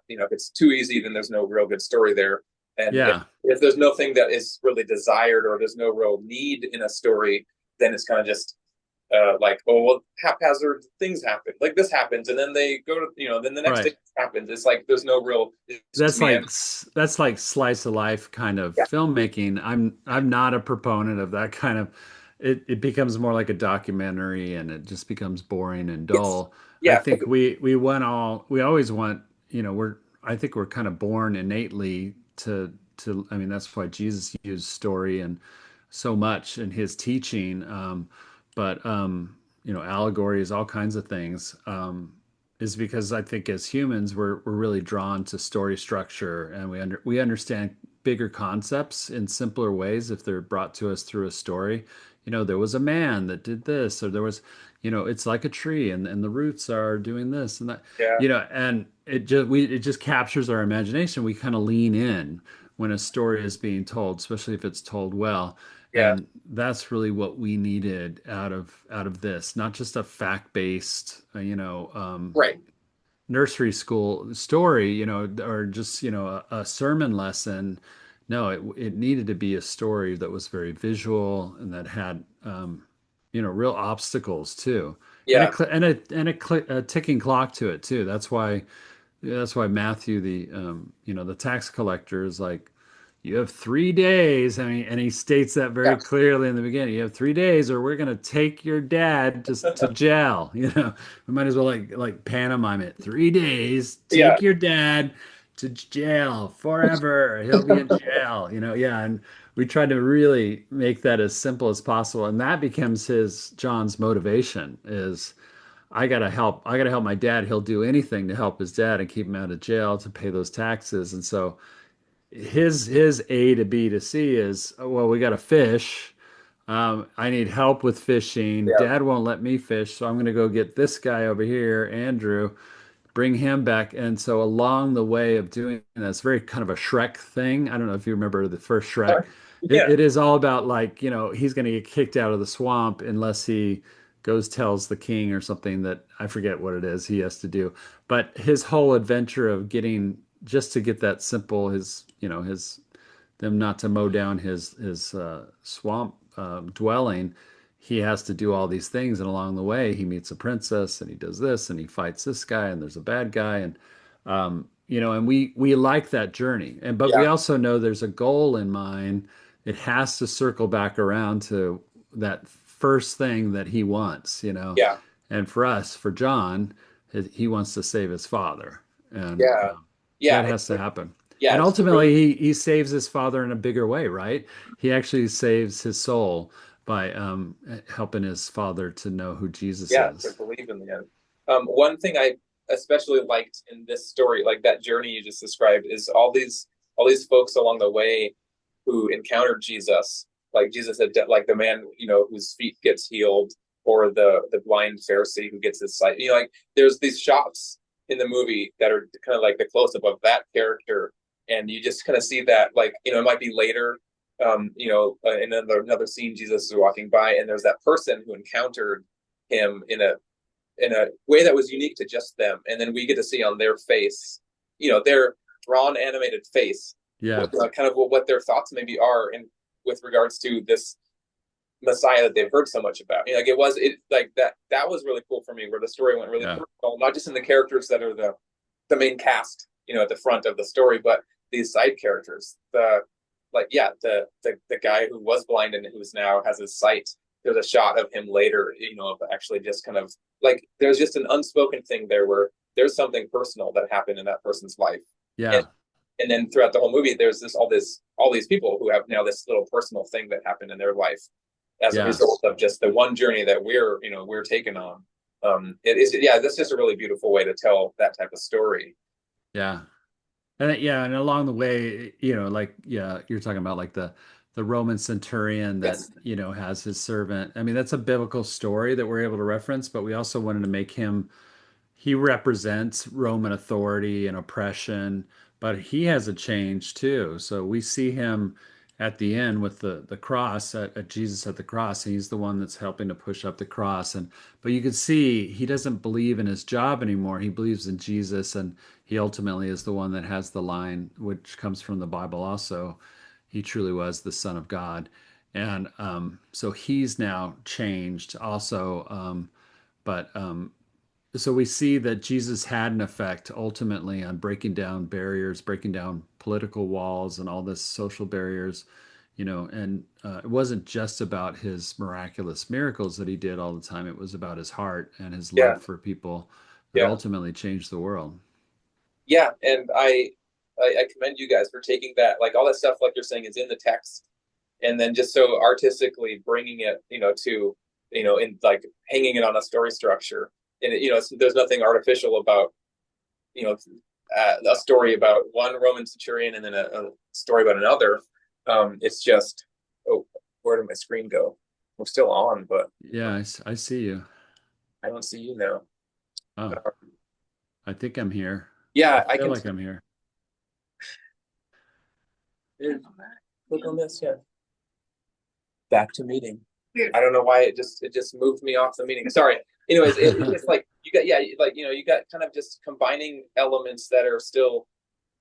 you know, if it's too easy, then there's no real good story there. And Yeah. if there's nothing that is really desired, or there's no real need in a story, then it's kind of just like, oh, well, haphazard things happen. Like, this happens, and then they go to, you know, then the next Right. thing happens. It's like there's no real. That's like slice of life kind of Yeah. filmmaking. I'm not a proponent of that kind of. It becomes more like a documentary, and it just becomes boring and dull. I Yeah. think we always want, you know, I think we're kind of born innately to. I mean, that's why Jesus used story and so much in his teaching. But you know, allegories, all kinds of things. Is because I think as humans we're really drawn to story structure, and we understand bigger concepts in simpler ways if they're brought to us through a story. You know, there was a man that did this, or there was, you know, it's like a tree, and the roots are doing this and that. Yeah. You know, and it just captures our imagination. We kind of lean in when a story is being told, especially if it's told well. Yeah. And that's really what we needed out of this, not just a fact-based, you know, Right. nursery school story, you know, or just, you know, a sermon lesson. No, it needed to be a story that was very visual and that had, you know, real obstacles too, and Yeah. a ticking clock to it too. That's why Matthew, you know, the tax collector, is like, you have 3 days. I mean, and he states that very Yeah. clearly in the beginning. You have 3 days, or we're gonna take your dad to jail. You know, we might as well like pantomime it. 3 days, Yeah. take your dad to jail forever. He'll be in jail. You know, yeah. And we tried to really make that as simple as possible, and that becomes John's motivation is, I gotta help my dad. He'll do anything to help his dad and keep him out of jail to pay those taxes. And so his A to B to C is, oh, well, we got to fish. I need help with fishing. Yeah. Dad won't let me fish, so I'm going to go get this guy over here, Andrew, bring him back. And so along the way of doing that, it's very kind of a Shrek thing. I don't know if you remember the first Shrek. Yeah. It is all about, like, you know, he's going to get kicked out of the swamp unless he goes tells the king or something, that I forget what it is he has to do. But his whole adventure of getting, just to get that simple, his, you know, his, them not to mow down his swamp dwelling, he has to do all these things, and along the way he meets a princess, and he does this, and he fights this guy, and there's a bad guy, and you know, and we like that journey, and but we Yeah. also know there's a goal in mind. It has to circle back around to that first thing that he wants, you know. Yeah. And for us, for John, he wants to save his father, and Yeah. Yeah. that has to happen. Yeah. And It's really, ultimately, he saves his father in a bigger way, right? He actually saves his soul by helping his father to know who Jesus yeah, to is. believe in the end. One thing I especially liked in this story, like that journey you just described, is all these folks along the way who encountered Jesus. Like Jesus had, like the man, you know, whose feet gets healed, or the blind Pharisee who gets his sight. You know, like there's these shots in the movie that are kind of like the close up of that character, and you just kind of see that, like, you know, it might be later, you know, in another scene, Jesus is walking by, and there's that person who encountered him in a way that was unique to just them, and then we get to see on their face, you know, their drawn animated face, Yeah. kind of what their thoughts maybe are in with regards to this Messiah that they've heard so much about. You know, like like that was really cool for me, where the story went really personal, not just in the characters that are the main cast, you know, at the front of the story, but these side characters. The guy who was blind and who's now has his sight. There's a shot of him later, you know, of actually just kind of like, there's just an unspoken thing there where there's something personal that happened in that person's life. Yeah. And then throughout the whole movie, there's all these people who have now this little personal thing that happened in their life as a Yeah. result of just the one journey that we're taken on. That's just a really beautiful way to tell that type of story. Yeah. And along the way, like, yeah, you're talking about like the Roman centurion that, Yes. has his servant. I mean, that's a biblical story that we're able to reference, but we also wanted to make him, he represents Roman authority and oppression, but he has a change too. So we see him at the end with the cross at Jesus at the cross. He's the one that's helping to push up the cross. But you can see he doesn't believe in his job anymore. He believes in Jesus, and he ultimately is the one that has the line, which comes from the Bible also. He truly was the Son of God. And so he's now changed also. But So we see that Jesus had an effect ultimately on breaking down barriers, breaking down political walls and all this social barriers, and it wasn't just about his miraculous miracles that he did all the time. It was about his heart and his Yeah. love for people that Yeah. ultimately changed the world. Yeah. And I commend you guys for taking that, like all that stuff, like you're saying, is in the text, and then just so artistically bringing it, to, in like hanging it on a story structure. And there's nothing artificial about, a story about one Roman centurion and then a story about another. It's just, oh, where did my screen go? We're still on, but Yeah, I see you. I don't see you now. Oh, I think I'm here. Yeah, I I feel can like I'm here. click on this. Yeah, back to meeting. Weird. I don't know why it just moved me off the meeting. Sorry. Anyways, it's just like you got, you got kind of just combining elements that are still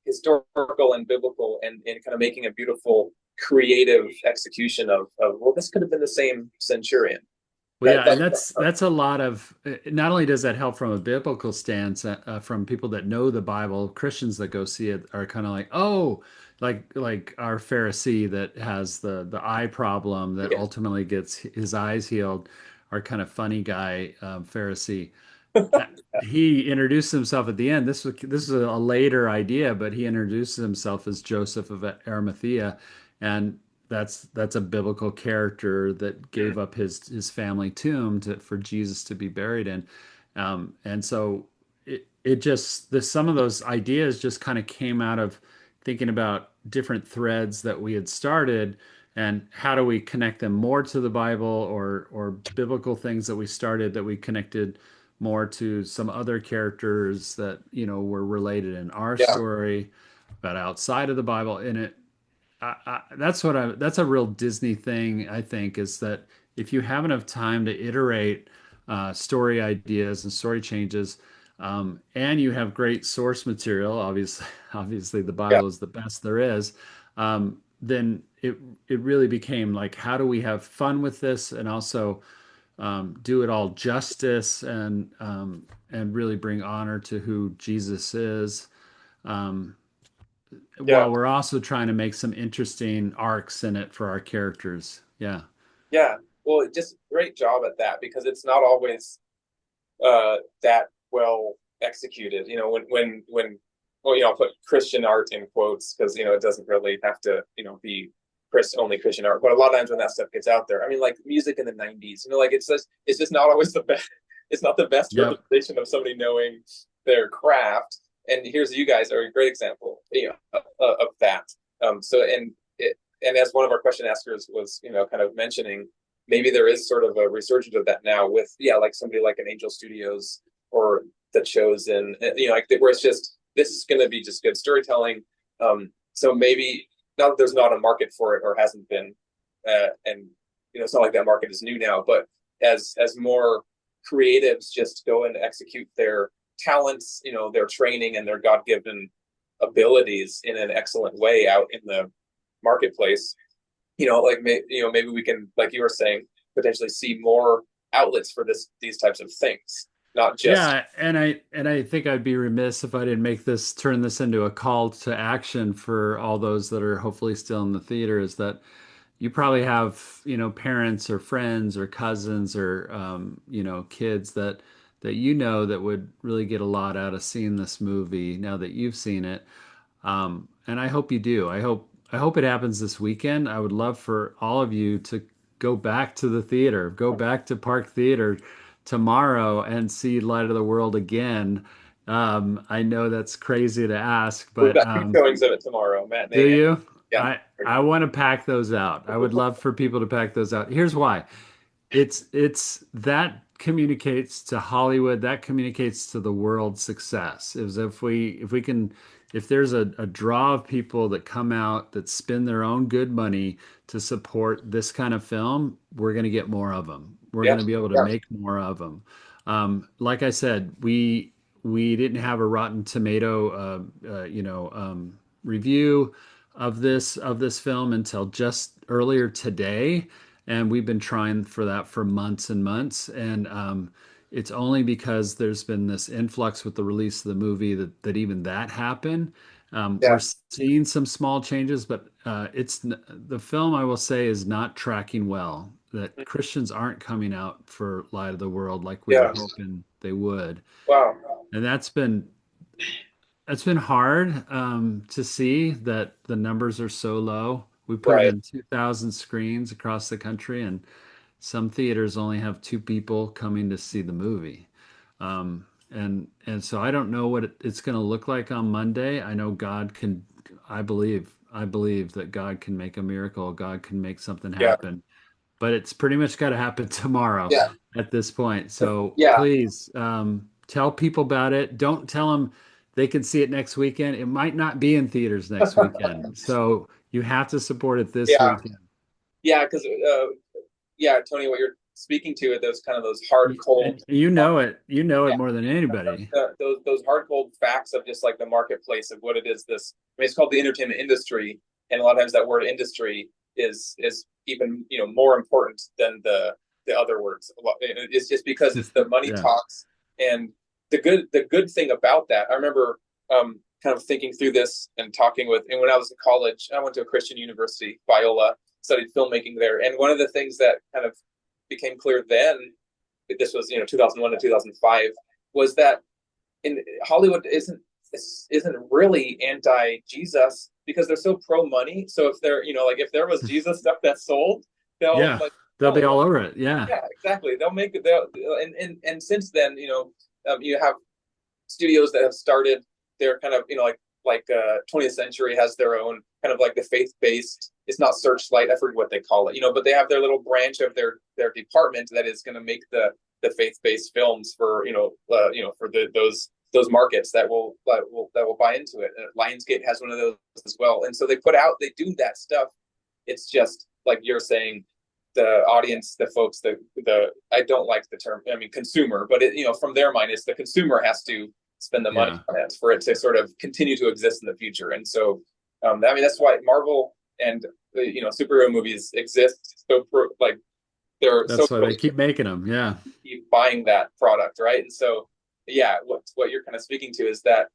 historical and biblical, and kind of making a beautiful creative execution of well, this could have been the same centurion. Well, yeah, and that's a lot of. Not only does that help from a biblical stance, from people that know the Bible, Christians that go see it are kind of like, oh, like our Pharisee that has the eye problem that Yeah. ultimately gets his eyes healed, our kind of funny guy Pharisee. He introduced himself at the end. This is a later idea, but he introduces himself as Joseph of Arimathea, and that's a biblical character that gave up his family tomb for Jesus to be buried in. And so it just some of those ideas just kind of came out of thinking about different threads that we had started, and how do we connect them more to the Bible, or biblical things that we started that we connected more to some other characters that were related in our Yeah. story, but outside of the Bible. In it, that's a real Disney thing, I think, is that if you have enough time to iterate story ideas and story changes, and you have great source material, obviously the Yeah. Bible is the best there is, then it really became like, how do we have fun with this and also do it all justice, and really bring honor to who Jesus is, um, Yeah. while we're also trying to make some interesting arcs in it for our characters. Yeah. Yeah. Well, just great job at that, because it's not always that well executed. Well, I'll put Christian art in quotes, because it doesn't really have to be only Christian art, but a lot of times when that stuff gets out there, I mean, like music in the 90s, like it's just not always the best. It's not the best Yep. representation of somebody knowing their craft. And here's, you guys are a great example of that. And as one of our question askers was kind of mentioning, maybe there is sort of a resurgence of that now with like somebody like an Angel Studios or The Chosen, like where it's just, this is going to be just good storytelling. So maybe, not that there's not a market for it or hasn't been, and it's not like that market is new now, but as more creatives just go and execute their talents, their training and their God-given abilities in an excellent way out in the marketplace, maybe we can, like you were saying, potentially see more outlets for these types of things, not just. Yeah, and I think I'd be remiss if I didn't turn this into a call to action for all those that are hopefully still in the theater, is that you probably have, parents or friends or cousins or, kids that that you know that would really get a lot out of seeing this movie now that you've seen it. And I hope you do. I hope it happens this weekend. I would love for all of you to go back to the theater, go back to Park Theater tomorrow and see Light of the World again. I know that's crazy to ask, We've but got two showings of it tomorrow, do matinee. you? Yeah. I want to pack those out. I would love for people to pack those out. Here's why. It's that communicates to Hollywood, that communicates to the world success. Is if we can, if there's a draw of people that come out that spend their own good money to support this kind of film, we're going to get more of them. We're Yeah. going to be able to Yeah. make more of them. Like I said, we didn't have a Rotten Tomato review of this film until just earlier today, and we've been trying for that for months and months. And it's only because there's been this influx with the release of the movie that even that happened. Yeah. We're seeing some small changes, but the film, I will say, is not tracking well. That Christians aren't coming out for Light of the World like we were Yeah. hoping they would, Wow. and that's been hard to see that the numbers are so low. We put it Right. in 2,000 screens across the country, and some theaters only have two people coming to see the movie. And so I don't know what it's going to look like on Monday. I know God can. I believe that God can make a miracle. God can make something Yeah. happen, but it's pretty much got to happen tomorrow Yeah. at this point. So Yeah. please tell people about it. Don't tell them they can see it next weekend. It might not be in theaters next weekend. So you have to support it this Yeah. weekend. Yeah. Because, yeah, Tony, what you're speaking to are those hard, cold. You know it. You know it Yeah. more than anybody. Those hard, cold facts of just like the marketplace of what it is. It's called the entertainment industry, and a lot of times that word industry is even more important than the other words. It's just because it's the money Yeah. talks, and the good thing about that. I remember kind of thinking through this and and when I was in college, I went to a Christian university, Biola, studied filmmaking there, and one of the things that kind of became clear then, this was 2001 to 2005, was that in Hollywood isn't really anti-Jesus because they're so pro money. So if if there was Jesus stuff that sold, they'll they'll be all over it. Yeah. Yeah, exactly. They'll make it. And since then, you have studios that have started their kind of 20th Century has their own kind of like the faith-based. It's not Searchlight, I forget what they call it, but they have their little branch of their department that is going to make the faith-based films for for those markets that will buy into it. Lionsgate has one of those as well, and so they do that stuff. It's just like you're saying, the audience, the folks, the I don't like the term, consumer, but from their mind, it's the consumer has to spend the money on it for it to sort of continue to exist in the future. And so, that's why Marvel and superhero movies exist. So That's why they keep making them. Yeah. Keep buying that product, right? And so, yeah, what you're kind of speaking to is that,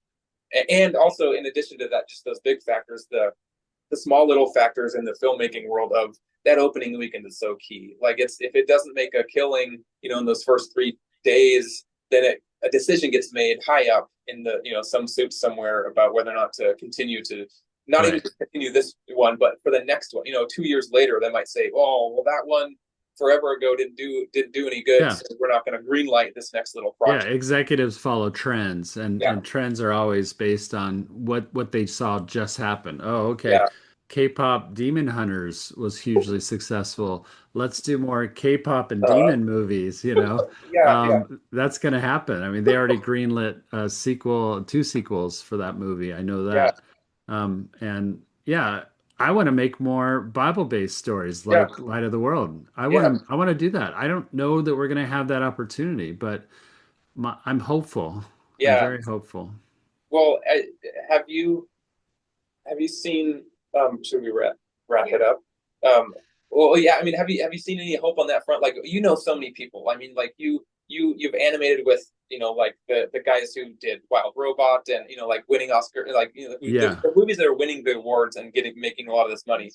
and also in addition to that, just those big factors, the small little factors in the filmmaking world of that opening weekend is so key. Like if it doesn't make a killing, in those first 3 days, then a decision gets made high up in the some soup somewhere about whether or not to continue to not even to continue this one, but for the next one. 2 years later, they might say, "Oh, well, that one forever ago didn't do any good, so we're not going to greenlight this next little project." Yeah, executives follow trends, and trends are always based on what they saw just happen. Oh, okay. Yeah. K-pop Demon Hunters was hugely successful. Let's do more K-pop and demon movies, That's going to happen. They already greenlit a sequel, 2 sequels for that movie. I know that. And yeah, I want to make more Bible-based stories like Light of the World. I want to do that. I don't know that we're going to have that opportunity, but I'm hopeful. Yeah. I'm very hopeful. Well, have you seen? Should we wrap it up? Well, yeah. Have you seen any hope on that front? Like, so many people. You've animated with like the guys who did Wild Robot and like winning Oscar, the movies that are winning the awards and making a lot of this money.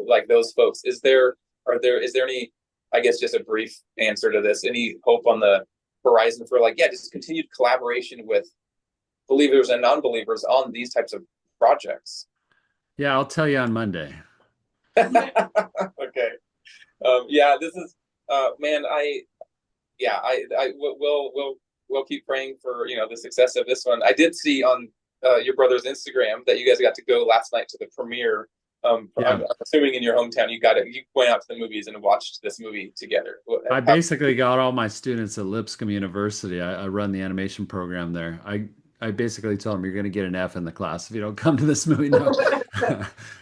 Like those folks. Is there any? I guess just a brief answer to this. Any hope on the horizon for like, yeah, just continued collaboration with believers and non-believers on these types of projects. Yeah, I'll tell you on Monday. Okay. Yeah, this is man, we'll keep praying for, you know, the success of this one. I did see on your brother's Instagram that you guys got to go last night to the premiere. Yeah. I'm assuming in your hometown you went out to the movies and watched this movie together. I basically got all my students at Lipscomb University. I run the animation program there. I basically told them you're going to get an F in the class if you don't come to this movie. No,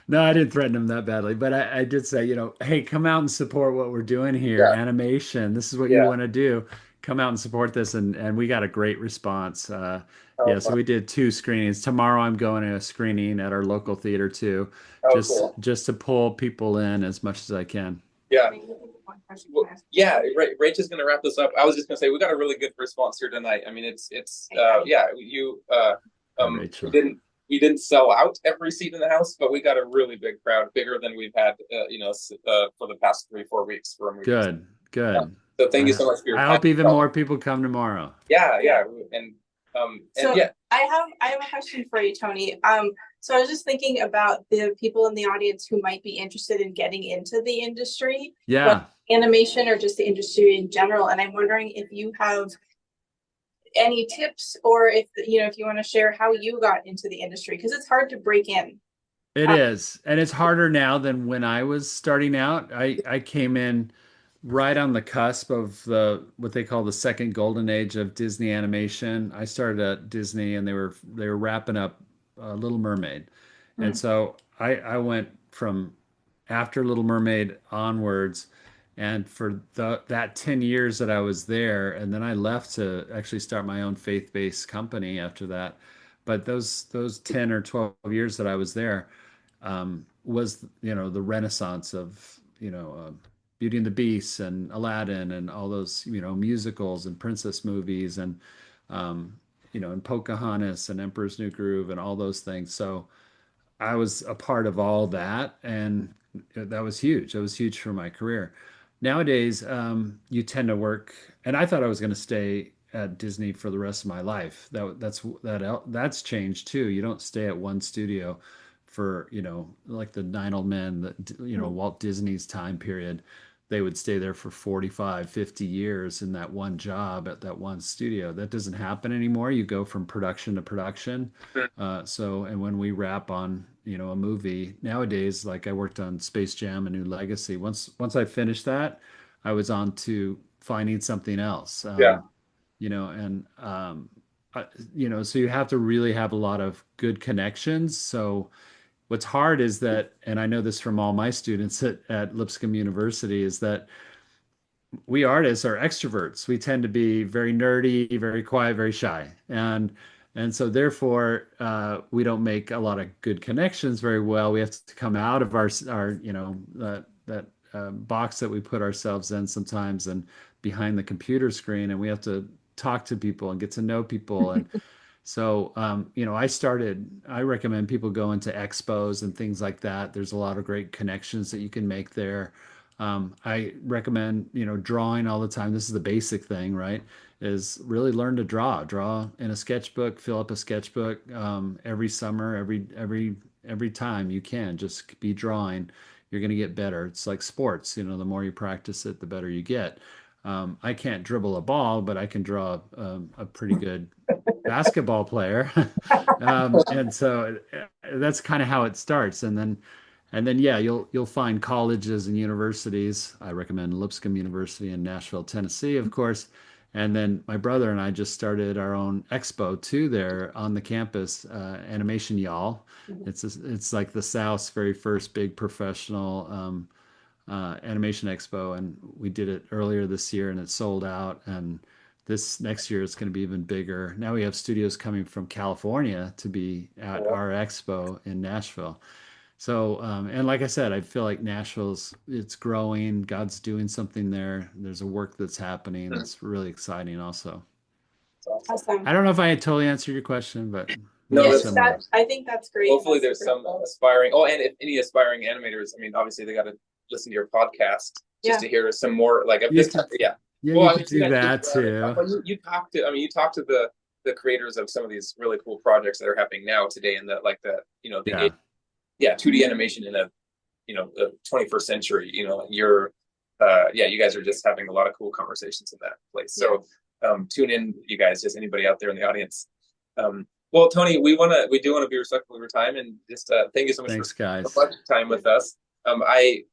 no, I didn't threaten them that badly, but I did say, you know, hey, come out and support what we're doing here. Yeah. Animation. This is what you want to do. Come out and support this, and we got a great response. Yeah, so we did 2 screenings. Tomorrow I'm going to a screening at our local theater too, Cool. just to pull people in as much as I can. Yeah. Well, yeah, Rach is going to wrap this up. I was just going to say we got a really good response here tonight. I mean, we didn't sell out every seat in the house, but we got a really big crowd, bigger than we've had, for the past 3-4 weeks for a movie. Good. So thank you so much for your time. I hope even more people come tomorrow. Yeah, and I have a question for you, Tony. So I was just thinking about the people in the audience who might be interested in getting into the industry. Yeah. Animation or just the industry in general. And I'm wondering if you have any tips, or if you want to share how you got into the industry, because it's hard to break in. It is. And it's harder now than when I was starting out. I came in right on the cusp of what they call the second golden age of Disney animation. I started at Disney and they were wrapping up Little Mermaid. And so I went from after Little Mermaid onwards, and for that 10 years that I was there, and then I left to actually start my own faith-based company after that. But those 10 or 12 years that I was there was, the renaissance of, Beauty and the Beast and Aladdin and all those, musicals and princess movies and, and Pocahontas and Emperor's New Groove and all those things. So I was a part of all that, and that was huge. That was huge for my career. Nowadays, you tend to work, and I thought I was going to stay at Disney for the rest of my life. That's changed too. You don't stay at one studio for, like the 9 Old Men, Walt Disney's time period. They would stay there for 45, 50 years in that one job at that one studio. That doesn't happen anymore. You go from production to production. And when we wrap on, a movie nowadays, like I worked on Space Jam: A New Legacy. Once I finished that, I was on to finding something else. So you have to really have a lot of good connections. So what's hard is that, and I know this from all my students at Lipscomb University, is that we artists are extroverts. We tend to be very nerdy, very quiet, very shy. And so therefore, we don't make a lot of good connections very well. We have to come out of our that box that we put ourselves in sometimes, and behind the computer screen, and we have to talk to people and get to know people. And so, I recommend people go into expos and things like that. There's a lot of great connections that you can make there. I recommend, drawing all the time. This is the basic thing, right? Is really learn to draw in a sketchbook, fill up a sketchbook, every summer, every time you can just be drawing. You're going to get better. It's like sports, the more you practice it, the better you get. I can't dribble a ball, but I can draw a pretty good basketball player. And so that's kind of how it starts. And then yeah, you'll find colleges and universities. I recommend Lipscomb University in Nashville, Tennessee, of course. And then my brother and I just started our own expo too there on the campus, Animation Y'all. It's like the South's very first big professional animation expo, and we did it earlier this year and it sold out, and this next year it's going to be even bigger. Now we have studios coming from California to be at our expo in Nashville. So and like I said, I feel like it's growing. God's doing something there. There's a work that's happening that's really exciting also. Awesome. I don't know if I totally answered your question, but no, I think that's great. Hopefully there's some aspiring, and if any aspiring animators, I mean, obviously they got to listen to your podcast just to hear some more, like, Yeah, Well, you I could mean, you do guys that get around and too. but you talk to, I mean, you talk to the creators of some of these really cool projects that are happening now today, and Yeah. yeah, 2D animation in a the 21st century. Yeah, you guys are just having a lot of cool conversations in that place. So tune in, you guys, just anybody out there in the audience. Well, Tony, we do want to be respectful of your time, and just thank you so much Thanks, for guys. much time with us. I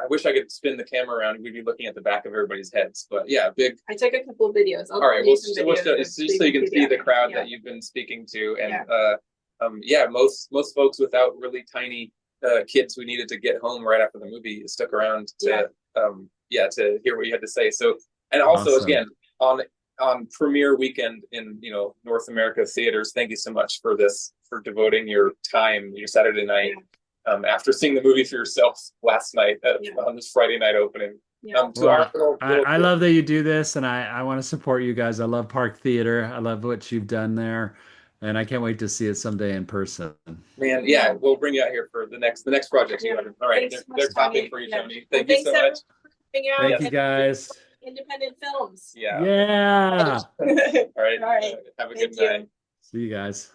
wish I could spin the camera around and we'd be looking at the back of everybody's heads, but yeah, big. I took a couple of videos. I'll All right, send well, you some videos of just so you speaking can to see the crowd audience. that you've been speaking to, and yeah, most folks without really tiny kids who needed to get home right after the movie stuck around to to hear what you had to say. So, and also Awesome. again on premiere weekend in North America theaters, thank you so much for devoting your time, your Saturday night, after seeing the movie for yourself last night on this Friday night opening. To Well, our little I love that you do this, and I want to support you guys. I love Park Theater. I love what you've done there, and I can't wait to see it someday in person. man, yeah, we'll bring you out here for the next project. Yeah. All right, Thanks so they're much, clapping Tony. for you, Yeah. Tony. Well, Thank you so much. everyone for coming out Thank you, and guys. independent films. Yeah. Yeah. All right. All right. Have a Thank good you. night. See you guys.